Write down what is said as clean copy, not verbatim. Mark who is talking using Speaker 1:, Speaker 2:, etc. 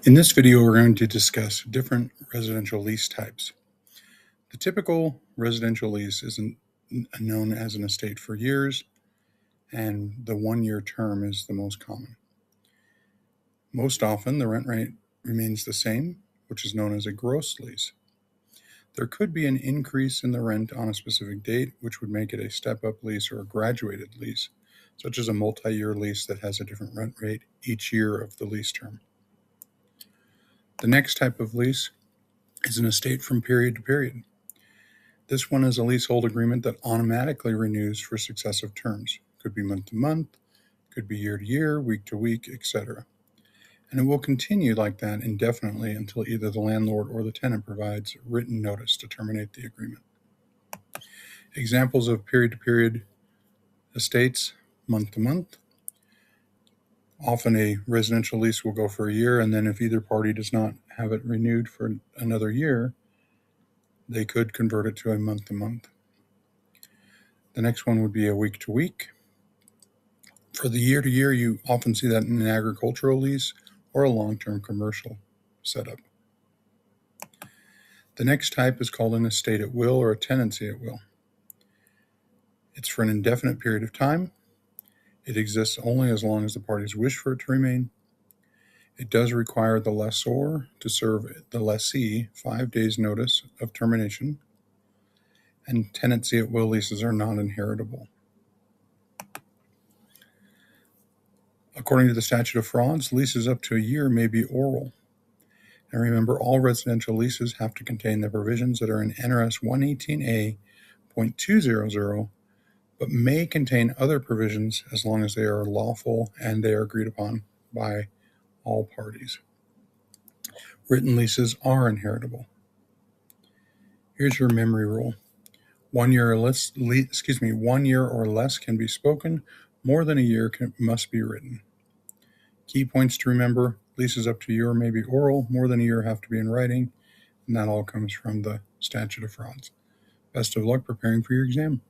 Speaker 1: In this video, we're going to discuss different residential lease types. The typical residential lease is known as an estate for years, and the one-year term is the most common. Most often, the rent rate remains the same, which is known as a gross lease. There could be an increase in the rent on a specific date, which would make it a step-up lease or a graduated lease, such as a multi-year lease that has a different rent rate each year of the lease term. The next type of lease is an estate from period to period. This one is a leasehold agreement that automatically renews for successive terms. Could be month to month, could be year to year, week to week, etc. And it will continue like that indefinitely until either the landlord or the tenant provides written notice to terminate the agreement. Examples of period to period estates: month to month. Often a residential lease will go for a year, and then if either party does not have it renewed for another year, they could convert it to a month to month. The next one would be a week to week. For the year to year, you often see that in an agricultural lease or a long-term commercial setup. The next type is called an estate at will or a tenancy at will. It's for an indefinite period of time. It exists only as long as the parties wish for it to remain. It does require the lessor to serve the lessee 5 days notice of termination, and tenancy at will leases are non-inheritable. According to the statute of frauds, leases up to a year may be oral. And remember, all residential leases have to contain the provisions that are in NRS 118A.200, but may contain other provisions as long as they are lawful and they are agreed upon by all parties. Written leases are inheritable. Here's your memory rule. 1 year or less, 1 year or less can be spoken. More than a year must be written. Key points to remember: leases up to a year may be oral, more than a year have to be in writing, and that all comes from the statute of frauds. Best of luck preparing for your exam.